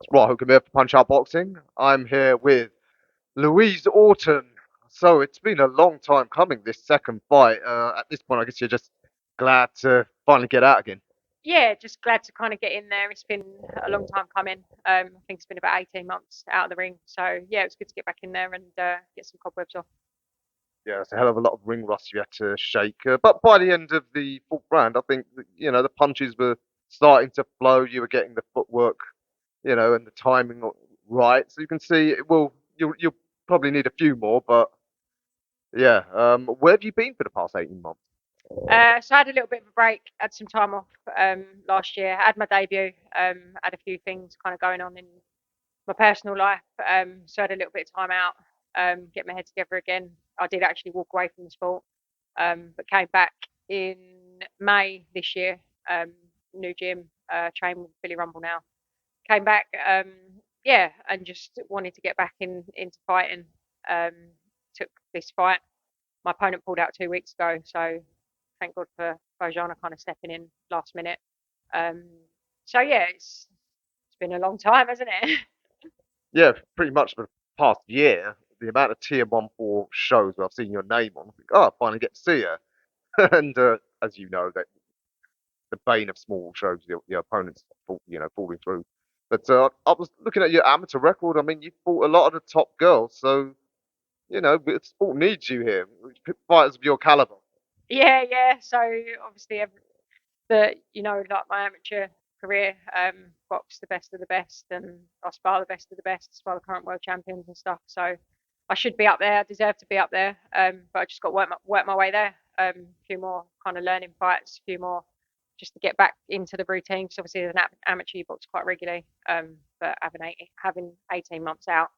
Right, who can here for Punch Out Boxing? I'm here with Louise Orton. So it's been a long time coming, this second fight. At this point, I guess you're just glad to finally get out again. Yeah, just glad to kind of get in there. It's been a long time coming. I think it's been about 18 months out of the ring. So yeah, it's good to get back in there and get some cobwebs off. Yeah, it's a hell of a lot of ring rust you had to shake. But by the end of the fourth round, I think the punches were starting to flow. You were getting the footwork, and the timing right. So you can see it will. You'll probably need a few more, but yeah. Where have you been for the past 18 months? So I had a little bit of a break, had some time off last year, had my debut, had a few things kind of going on in my personal life. So I had a little bit of time out, get my head together again. I did actually walk away from the sport, but came back in May this year. Um, New gym, train with Billy Rumble now. Came back, yeah, and just wanted to get back into fighting. Um, Took this fight. My opponent pulled out 2 weeks ago, so thank God for Bojana kind of stepping in last minute. Um, so yeah, it's been a long time, hasn't it? Yeah, pretty much for the past year, the amount of tier 1-4 shows where I've seen your name on, I think, oh, I finally get to see her. And as you know, that the bane of small shows, your opponents, falling through. But I was looking at your amateur record. I mean, you fought a lot of the top girls, so the sport needs you here. Fighters of your caliber. Yeah, yeah. So obviously, like my amateur career, box the best of the best, and I spar the best of the best, spar the current world champions and stuff. So I should be up there. I deserve to be up there. But I just got to work my way there. A few more kind of learning fights, a few more just to get back into the routine. Because obviously, as an amateur, you box quite regularly. But having 18 months out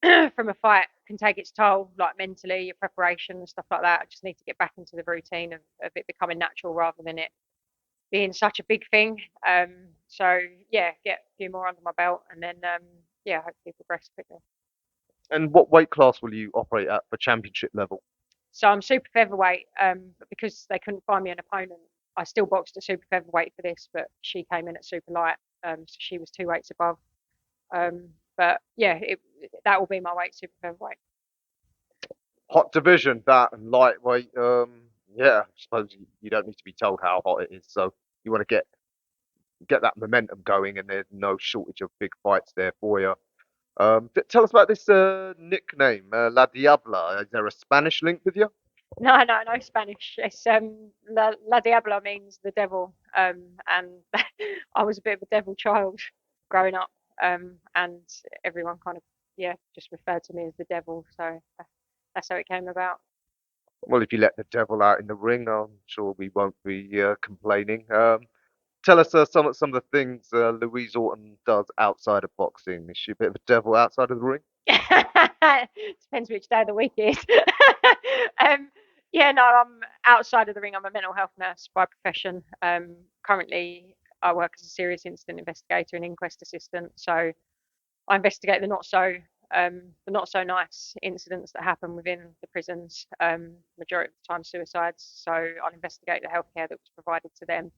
from a fight can take its toll, like mentally, your preparation and stuff like that. I just need to get back into the routine of it becoming natural rather than it being such a big thing. So yeah, get a few more under my belt and then yeah, hopefully progress quickly. And what weight class will you operate at for championship level? So I'm super featherweight, but because they couldn't find me an opponent, I still boxed at super featherweight for this, but she came in at super light, so she was 2 weights above. But yeah, that will be my weight, super featherweight. Hot division, that and lightweight. Yeah, I suppose you don't need to be told how hot it is. So you want to get that momentum going, and there's no shortage of big fights there for you. Tell us about this nickname, La Diabla. Is there a Spanish link with you? No, no, no Spanish. It's La Diabla means the devil, and I was a bit of a devil child growing up, and everyone kind of yeah just referred to me as the devil, so that's how it came about. Well, if you let the devil out in the ring, I'm sure we won't be complaining. Tell us some of the things Louise Orton does outside of boxing. Is she a bit of a devil outside of the ring? Depends which day of the week it is. um, yeah, no, I'm outside of the ring. I'm a mental health nurse by profession. Currently, I work as a serious incident investigator and inquest assistant. So I investigate the not so nice incidents that happen within the prisons. Majority of the time, suicides. So I'll investigate the healthcare that was provided to them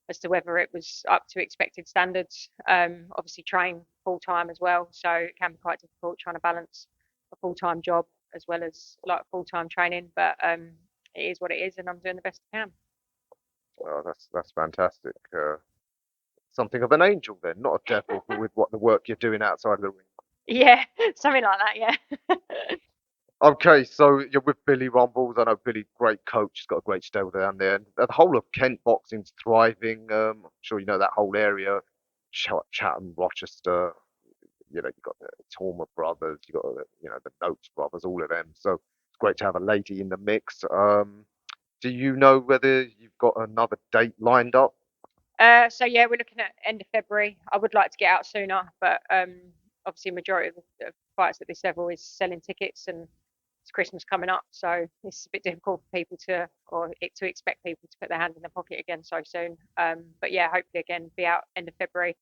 as to whether it was up to expected standards. Obviously, train full time as well, so it can be quite difficult trying to balance a full time job as well as like full time training. But it is what it is, and I'm doing the best I can. Well, that's fantastic. Something of an angel then, not a devil, with what the work you're doing outside of the ring. Yeah, something like that. Yeah. Okay, so you're with Billy Rumbles. I know Billy, great coach. He's got a great stable down there. And the whole of Kent boxing's thriving. I'm sure you know that whole area. Chatham, Rochester. You've got the Torma brothers. You've got the Notes brothers. All of them. So it's great to have a lady in the mix. Do you know whether you've got another date lined up? So yeah, we're looking at end of February. I would like to get out sooner, but obviously, majority of the fights at this level is selling tickets, and it's Christmas coming up, so it's a bit difficult for people to expect people to put their hand in their pocket again so soon. But yeah, hopefully again be out end of February,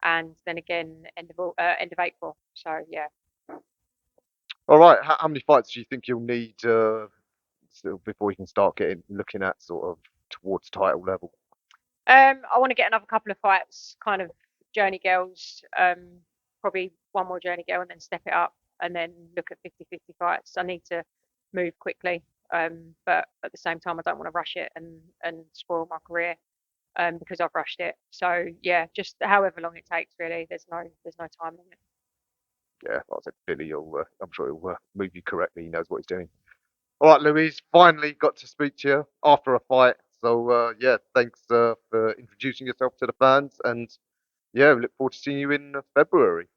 and then again end of April. So yeah, All right. How many fights do you think you'll need before you can start looking at sort of towards title level? I want to get another couple of fights, kind of journey girls. probably one more journey girl and then step it up and then look at 50-50 fights. I need to move quickly, but at the same time, I don't want to rush it and spoil my career because I've rushed it. So yeah, just however long it takes, really. There's no time limit. Yeah, like I said, Billy, I'm sure he'll move you correctly. He knows what he's doing. All right, Louise, finally got to speak to you after a fight. So yeah, thanks for introducing yourself to the fans, and yeah, we look forward to seeing you in February.